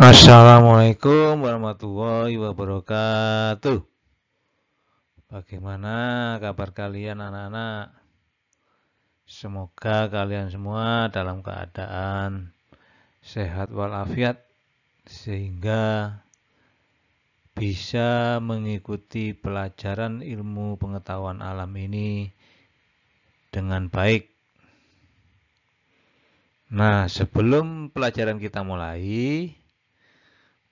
Assalamualaikum warahmatullahi wabarakatuh. Bagaimana kabar kalian anak-anak? Semoga kalian semua dalam keadaan sehat walafiat sehingga bisa mengikuti pelajaran ilmu pengetahuan alam ini dengan baik. Nah, sebelum pelajaran kita mulai,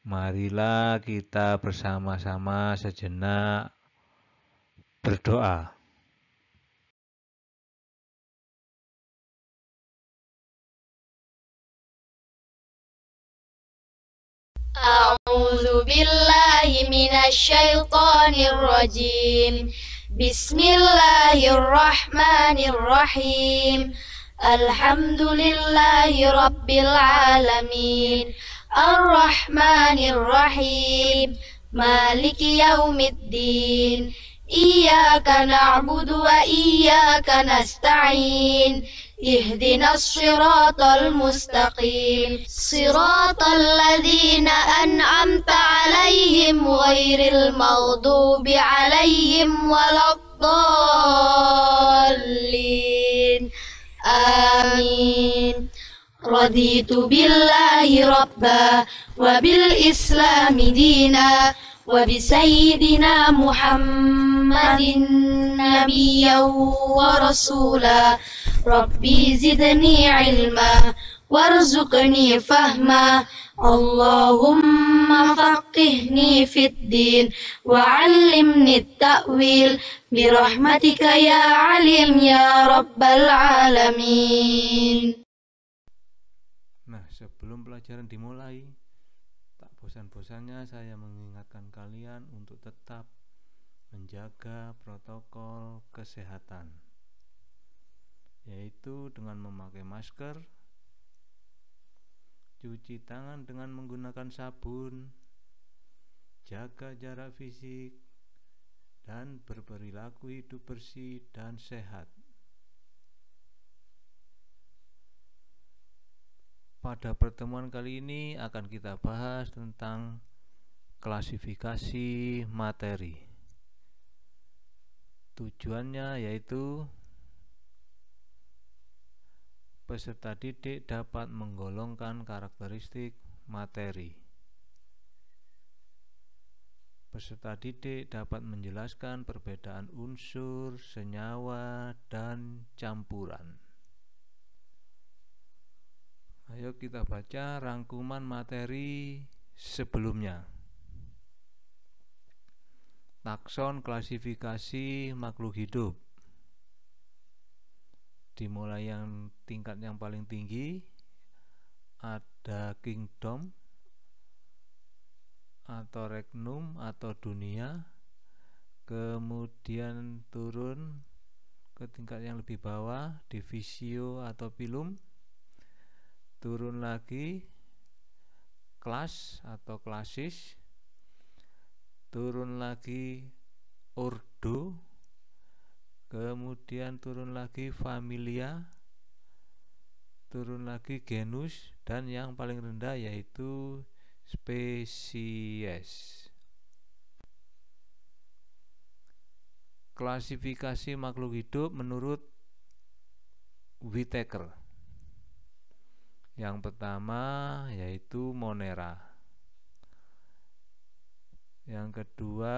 marilah kita bersama-sama sejenak berdoa. A'udzu billahi minasyaitonir rajim. Bismillahirrahmanirrahim. Alhamdulillahi rabbil alamin. Ar-Rahmanir Rahim. Maliki yaumiddin. Iyyaka na'budu wa iyyaka nasta'in. اهدنا الصراط المستقيم صراط الذين أنعمت عليهم غير المغضوب عليهم ولا الضالين آمين رضيت بالله ربا وبالإسلام دينا وبسيدنا محمد نبيا ورسولا ربي زدني علما وارزقني فهما اللهم فقهني في الدين وعلمني التأويل برحمتك يا عليم يا رب العالمين. Nah, sebelum pelajaran dimulai, tak bosan-bosannya saya mengingatkan kalian untuk tetap menjaga protokol kesehatan, yaitu dengan memakai masker, cuci tangan dengan menggunakan sabun, jaga jarak fisik, dan berperilaku hidup bersih dan sehat. Pada pertemuan kali ini akan kita bahas tentang klasifikasi materi. Tujuannya yaitu peserta didik dapat menggolongkan karakteristik materi. Peserta didik dapat menjelaskan perbedaan unsur, senyawa, dan campuran. Ayo kita baca rangkuman materi sebelumnya. Takson klasifikasi makhluk hidup. Dimulai yang tingkat yang paling tinggi, ada kingdom atau regnum atau dunia, kemudian turun ke tingkat yang lebih bawah, divisio atau phylum, turun lagi kelas atau klasis, turun lagi ordo, kemudian turun lagi familia, turun lagi genus, dan yang paling rendah yaitu spesies. Klasifikasi makhluk hidup menurut Whittaker. Yang pertama yaitu Monera. Yang kedua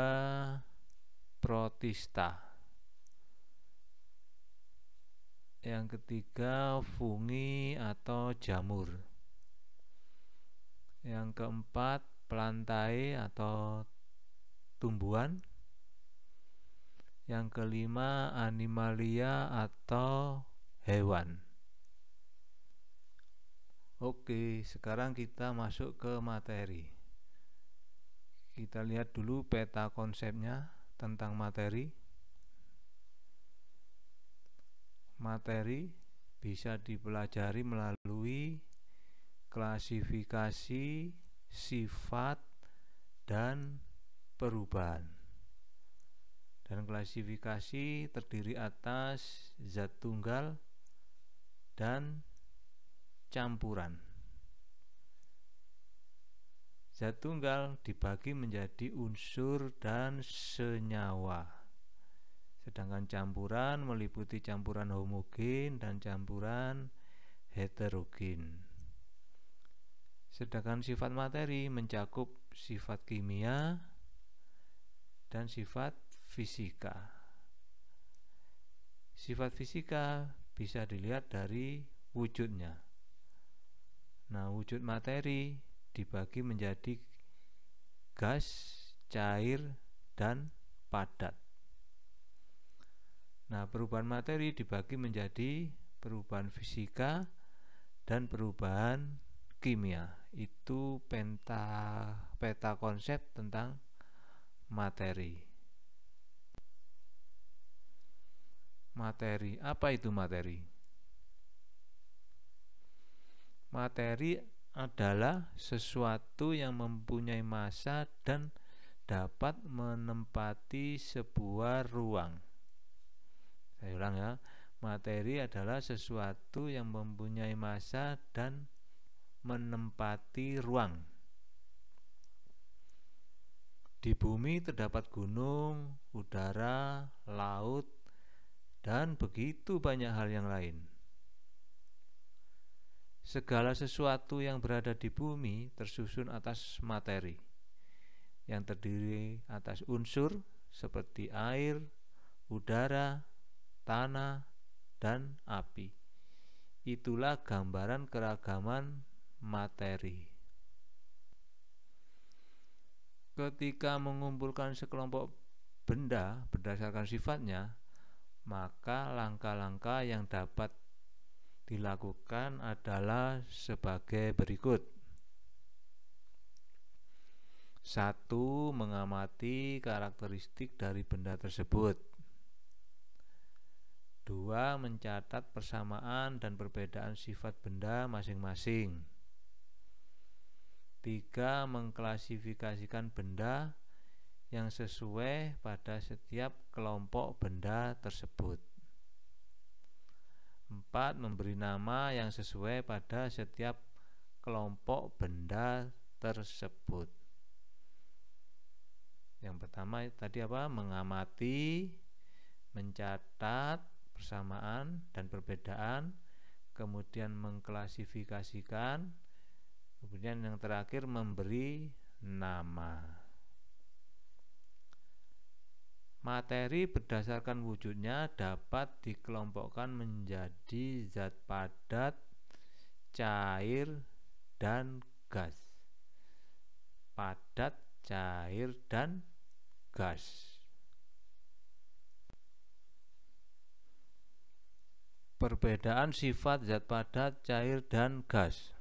Protista. Yang ketiga fungi atau jamur. Yang keempat plantae atau tumbuhan. Yang kelima animalia atau hewan. Oke, sekarang kita masuk ke materi. Kita lihat dulu peta konsepnya tentang materi. Materi bisa dipelajari melalui klasifikasi, sifat, dan perubahan. Dan klasifikasi terdiri atas zat tunggal dan campuran. Zat tunggal dibagi menjadi unsur dan senyawa. Sedangkan campuran meliputi campuran homogen dan campuran heterogen. Sedangkan sifat materi mencakup sifat kimia dan sifat fisika. Sifat fisika bisa dilihat dari wujudnya. Nah, wujud materi dibagi menjadi gas, cair, dan padat. Nah, perubahan materi dibagi menjadi perubahan fisika dan perubahan kimia. Itu peta konsep tentang materi. Materi, apa itu materi? Materi adalah sesuatu yang mempunyai massa dan dapat menempati sebuah ruang. Saya ulang ya, materi adalah sesuatu yang mempunyai massa dan menempati ruang. Di bumi terdapat gunung, udara, laut, dan begitu banyak hal yang lain. Segala sesuatu yang berada di bumi tersusun atas materi, yang terdiri atas unsur seperti air, udara, tanah, dan api. Itulah gambaran keragaman materi. Ketika mengumpulkan sekelompok benda berdasarkan sifatnya, maka langkah-langkah yang dapat dilakukan adalah sebagai berikut. 1. Mengamati karakteristik dari benda tersebut. 2. Mencatat persamaan dan perbedaan sifat benda masing-masing. 3. Mengklasifikasikan benda yang sesuai pada setiap kelompok benda tersebut. 4. Memberi nama yang sesuai pada setiap kelompok benda tersebut. Yang pertama tadi apa? Mengamati, mencatat persamaan dan perbedaan, kemudian mengklasifikasikan, kemudian yang terakhir memberi nama. Materi berdasarkan wujudnya dapat dikelompokkan menjadi zat padat, cair, dan gas. Padat, cair, dan gas. Perbedaan sifat zat padat, cair, dan gas.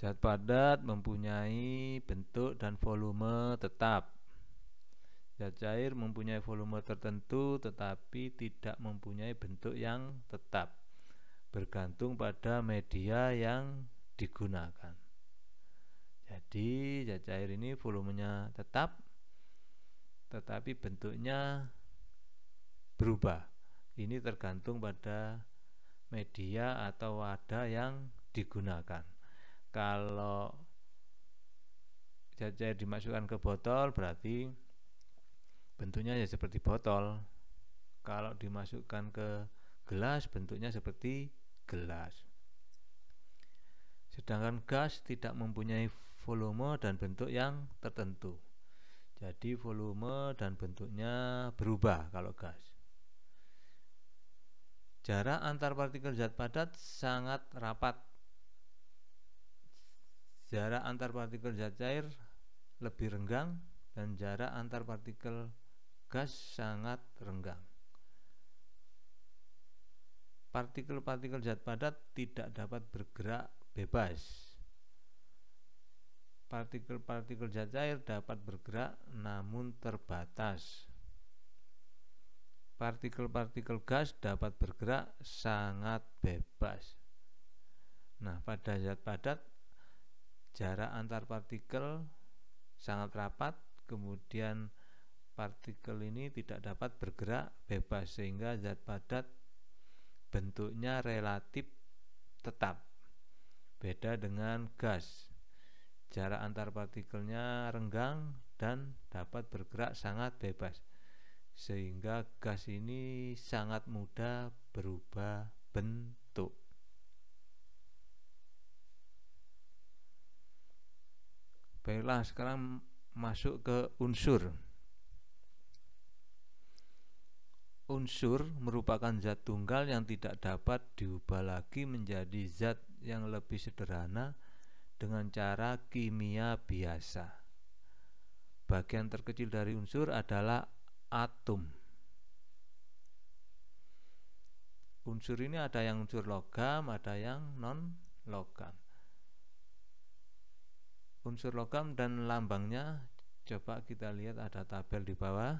Zat padat mempunyai bentuk dan volume tetap. Zat cair mempunyai volume tertentu tetapi tidak mempunyai bentuk yang tetap, bergantung pada media yang digunakan. Jadi zat cair ini volumenya tetap tetapi bentuknya berubah. Ini tergantung pada media atau wadah yang digunakan. Kalau zat cair dimasukkan ke botol berarti bentuknya ya seperti botol. Kalau dimasukkan ke gelas bentuknya seperti gelas. Sedangkan gas tidak mempunyai volume dan bentuk yang tertentu. Jadi volume dan bentuknya berubah kalau gas. Jarak antar partikel zat padat sangat rapat. Jarak antar partikel zat cair lebih renggang dan jarak antar partikel gas sangat renggang. Partikel-partikel zat padat tidak dapat bergerak bebas. Partikel-partikel zat cair dapat bergerak namun terbatas. Partikel-partikel gas dapat bergerak sangat bebas. Nah, pada zat padat jarak antar partikel sangat rapat, kemudian partikel ini tidak dapat bergerak bebas sehingga zat padat bentuknya relatif tetap. Beda dengan gas, jarak antar partikelnya renggang dan dapat bergerak sangat bebas, sehingga gas ini sangat mudah berubah bentuk. Baiklah, sekarang masuk ke unsur. Unsur merupakan zat tunggal yang tidak dapat diubah lagi menjadi zat yang lebih sederhana dengan cara kimia biasa. Bagian terkecil dari unsur adalah atom. Unsur ini ada yang unsur logam, ada yang non logam. Unsur logam dan lambangnya coba kita lihat, ada tabel di bawah.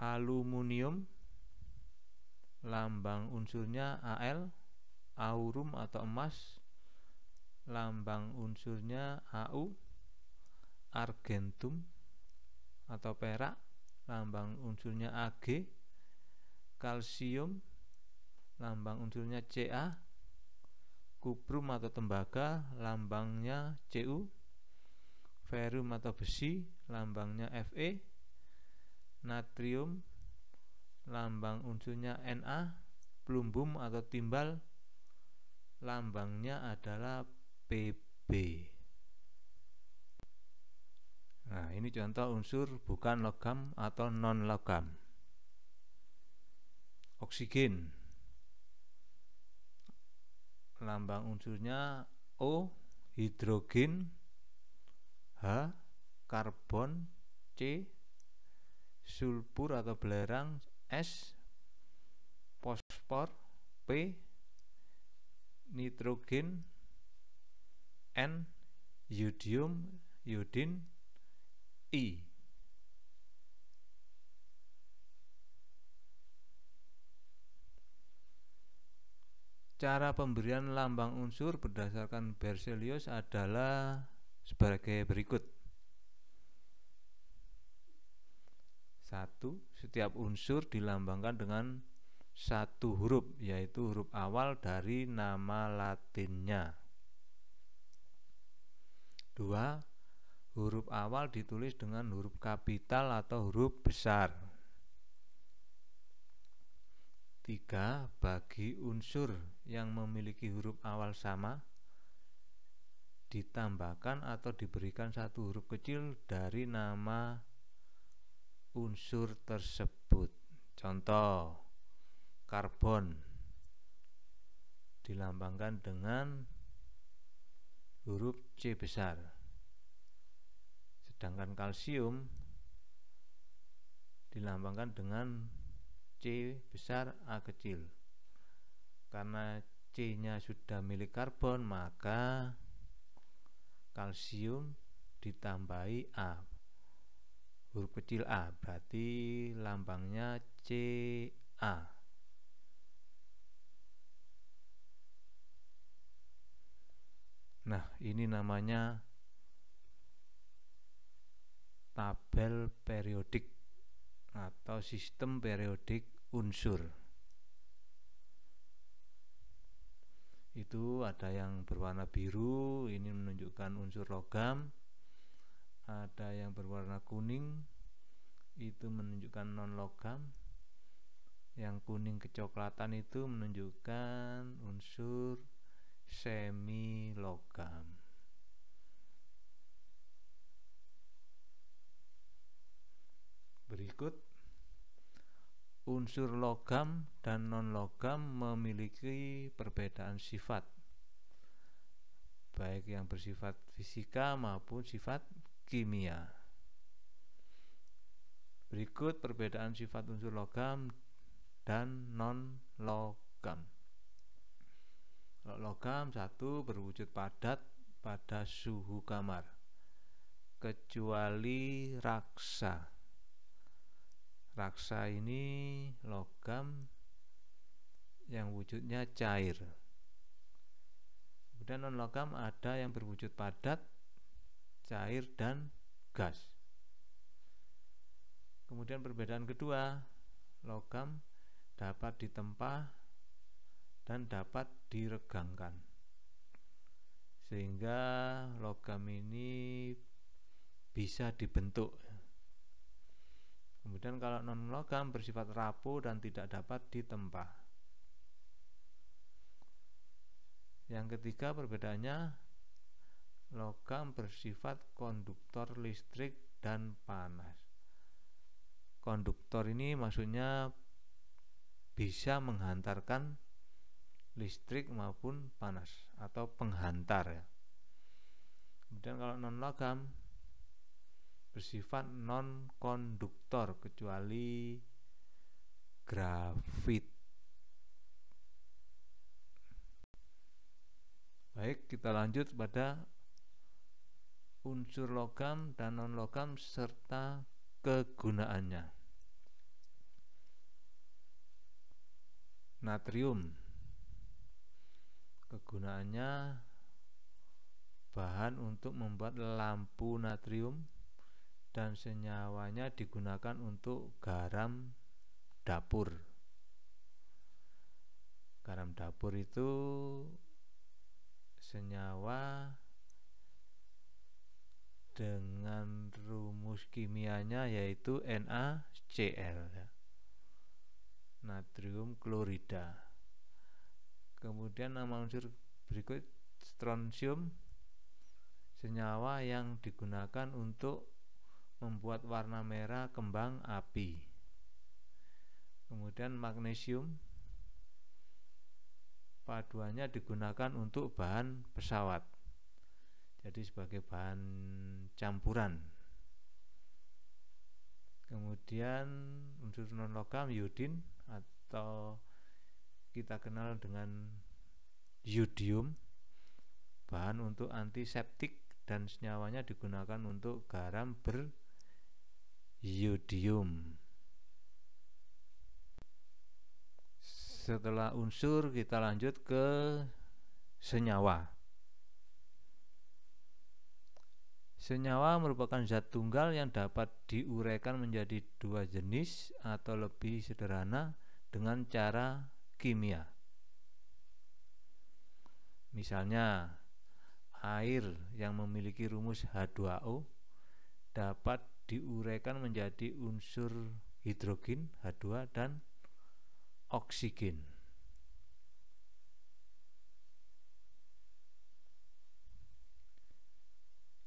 Aluminium, lambang unsurnya Al. Aurum atau emas, lambang unsurnya Au. Argentum atau perak, lambang unsurnya Ag. Kalsium, lambang unsurnya Ca. Kuprum atau tembaga, lambangnya Cu. Ferrum atau besi, lambangnya Fe. Natrium, lambang unsurnya Na. Plumbum atau timbal, lambangnya adalah Pb. Nah, ini contoh unsur bukan logam atau non logam. Oksigen, lambang unsurnya O. Hidrogen H. Karbon C. Sulfur atau belerang S. Fosfor P. Nitrogen N. Yodium Iodin I. Cara pemberian lambang unsur berdasarkan Berzelius adalah sebagai berikut. 1. Setiap unsur dilambangkan dengan satu huruf, yaitu huruf awal dari nama latinnya. 2. Huruf awal ditulis dengan huruf kapital atau huruf besar. 3. Bagi unsur yang memiliki huruf awal sama, ditambahkan atau diberikan satu huruf kecil dari nama unsur tersebut. Contoh, karbon dilambangkan dengan huruf C besar, sedangkan kalsium dilambangkan dengan C besar A kecil. Karena C-nya sudah milik karbon, maka kalsium ditambahi A, huruf kecil A, berarti lambangnya Ca. Nah, ini namanya tabel periodik atau sistem periodik unsur. Itu ada yang berwarna biru, ini menunjukkan unsur logam. Ada yang berwarna kuning, itu menunjukkan non logam. Yang kuning kecoklatan itu menunjukkan unsur semi logam. Berikut, unsur logam dan non logam memiliki perbedaan sifat, baik yang bersifat fisika maupun sifat kimia. Berikut perbedaan sifat unsur logam dan non logam. Logam, 1, berwujud padat pada suhu kamar, kecuali raksa. Raksa ini logam yang wujudnya cair. Kemudian non logam ada yang berwujud padat, cair, dan gas. Kemudian perbedaan kedua, logam dapat ditempa dan dapat diregangkan, sehingga logam ini bisa dibentuk. Kemudian kalau non logam bersifat rapuh dan tidak dapat ditempa. Yang ketiga perbedaannya, logam bersifat konduktor listrik dan panas. Konduktor ini maksudnya bisa menghantarkan listrik maupun panas atau penghantar ya. Kemudian kalau non logam bersifat non konduktor kecuali grafit. Baik, kita lanjut pada unsur logam dan non logam serta kegunaannya. Natrium, kegunaannya bahan untuk membuat lampu natrium dan senyawanya digunakan untuk garam dapur. Garam dapur itu senyawa dengan rumus kimianya yaitu NaCl ya. Natrium klorida. Kemudian nama unsur berikut strontium, senyawa yang digunakan untuk membuat warna merah kembang api. Kemudian magnesium, paduannya digunakan untuk bahan pesawat, jadi sebagai bahan campuran. Kemudian unsur non logam iodin atau kita kenal dengan yodium, bahan untuk antiseptik dan senyawanya digunakan untuk garam beryodium. Setelah unsur kita lanjut ke senyawa. Senyawa merupakan zat tunggal yang dapat diuraikan menjadi dua jenis atau lebih sederhana dengan cara kimia. Misalnya, air yang memiliki rumus H2O dapat diuraikan menjadi unsur hidrogen H2 dan oksigen.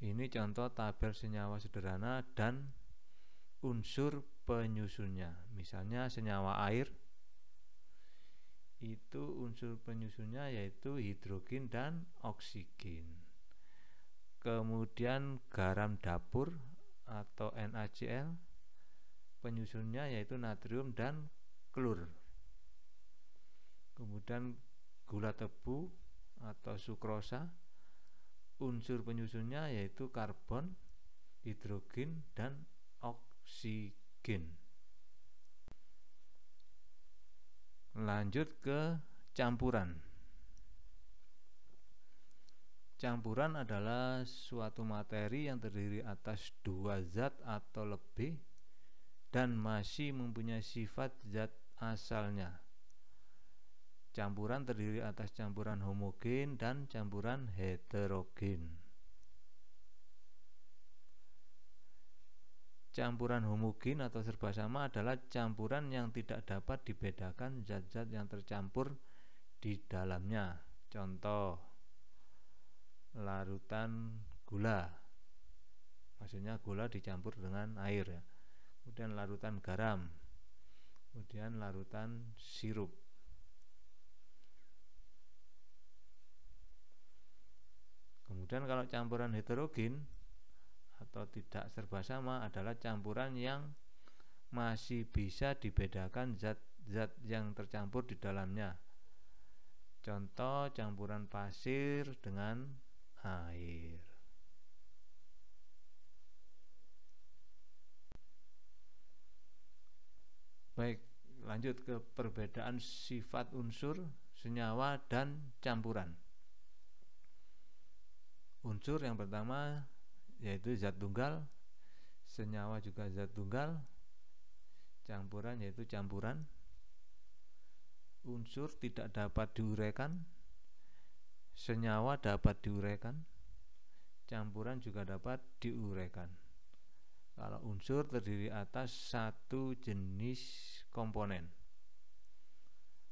Ini contoh tabel senyawa sederhana dan unsur penyusunnya. Misalnya senyawa air, itu unsur penyusunnya yaitu hidrogen dan oksigen. Kemudian garam dapur atau NaCl, penyusunnya yaitu natrium dan klor. Kemudian gula tebu atau sukrosa, unsur penyusunnya yaitu karbon, hidrogen, dan oksigen. Lanjut ke campuran. Campuran adalah suatu materi yang terdiri atas dua zat atau lebih dan masih mempunyai sifat zat asalnya. Campuran terdiri atas campuran homogen dan campuran heterogen. Campuran homogen atau serba sama adalah campuran yang tidak dapat dibedakan zat-zat yang tercampur di dalamnya. Contoh, larutan gula, maksudnya gula dicampur dengan air ya. Kemudian larutan garam, kemudian larutan sirup. Kemudian kalau campuran heterogen atau tidak serba sama adalah campuran yang masih bisa dibedakan zat-zat yang tercampur di dalamnya. Contoh campuran pasir dengan air. Baik, lanjut ke perbedaan sifat unsur, senyawa, dan campuran. Unsur yang pertama yaitu zat tunggal, senyawa juga zat tunggal, campuran yaitu campuran. unsur tidak dapat diuraikan, senyawa dapat diuraikan, campuran juga dapat diuraikan. Kalau unsur terdiri atas satu jenis komponen,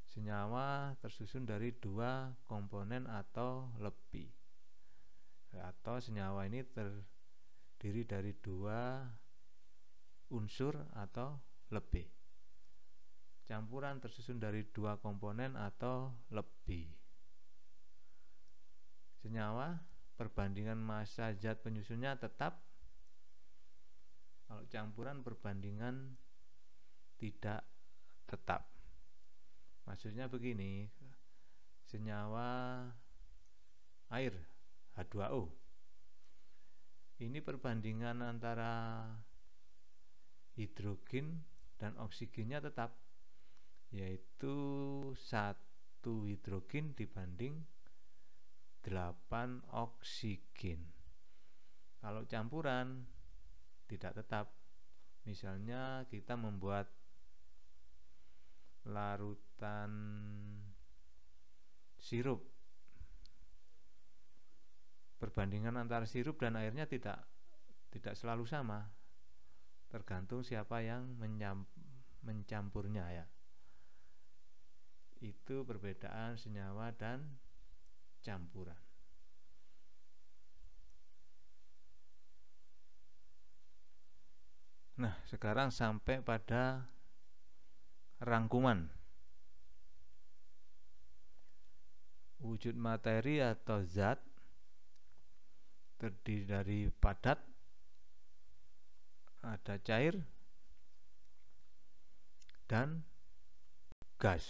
senyawa tersusun dari dua komponen atau lebih, atau senyawa ini terdiri dari dua unsur atau lebih. Campuran tersusun dari dua komponen atau lebih. Senyawa perbandingan massa zat penyusunnya tetap. Kalau campuran perbandingan tidak tetap. Maksudnya begini, senyawa air H2O ini perbandingan antara hidrogen dan oksigennya tetap, yaitu 1 hidrogen dibanding 8 oksigen. Kalau campuran tidak tetap. Misalnya kita membuat larutan sirup, perbandingan antara sirup dan airnya tidak selalu sama, tergantung siapa yang mencampurnya ya. Itu perbedaan senyawa dan campuran. Nah, sekarang sampai pada rangkuman. Wujud materi atau zat terdiri dari padat, ada cair, dan gas.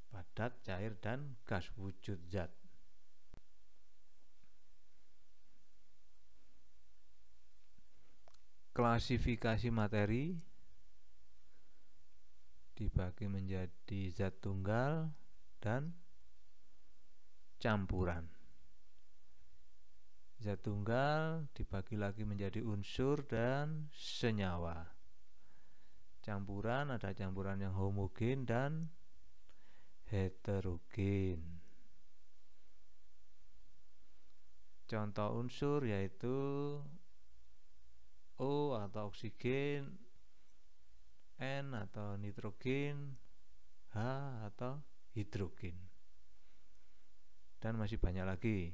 Padat, cair, dan gas, wujud zat. Klasifikasi materi dibagi menjadi zat tunggal dan campuran. Zat tunggal dibagi lagi menjadi unsur dan senyawa. Campuran ada campuran yang homogen dan heterogen. Contoh unsur yaitu O atau oksigen, N atau nitrogen, H atau hidrogen, dan masih banyak lagi.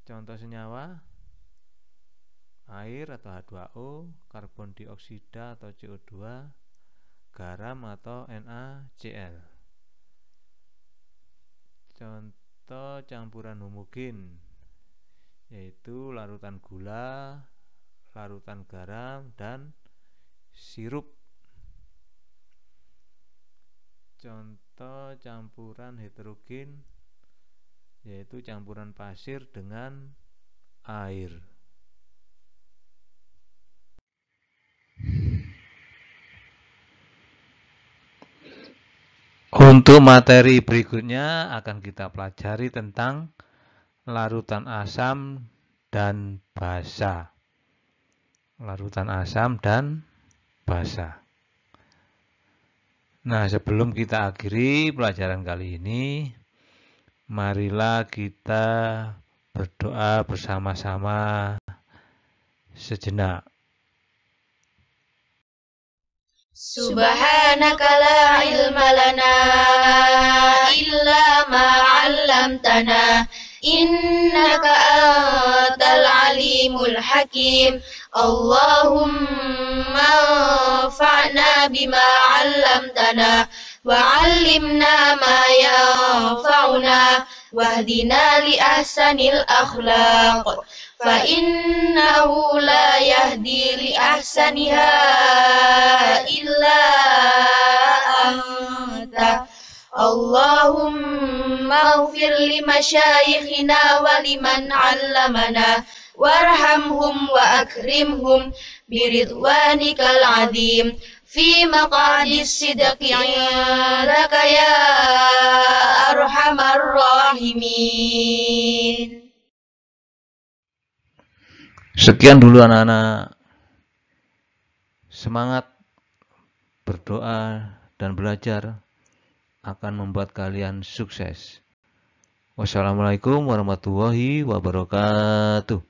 Contoh senyawa: air atau H2O, karbon dioksida atau CO2, garam atau NaCl. Contoh campuran homogen yaitu larutan gula, larutan garam, dan sirup. Contoh campuran heterogen yaitu campuran pasir dengan air. Untuk materi berikutnya akan kita pelajari tentang larutan asam dan basa. Larutan asam dan basa. Nah, sebelum kita akhiri pelajaran kali ini, marilah kita berdoa bersama-sama sejenak. Subhanaka la ilma lana illa ma 'allamtana innaka antal alimul hakim. Allahumma anfa'na bima 'allamtana wa 'allimna ma yanfa'una wahdina li ahsanil akhlaq fa innahu la yahdi li ahsaniha illa anta. Allahumma ighfir li masyayikhina wa liman 'allamana warhamhum wa akrimhum biridwanikal 'azim fi maqadis sidqi 'indaka ya arhamar rahimin. Sekian dulu anak-anak. Semangat berdoa, dan belajar akan membuat kalian sukses. Wassalamualaikum warahmatullahi wabarakatuh.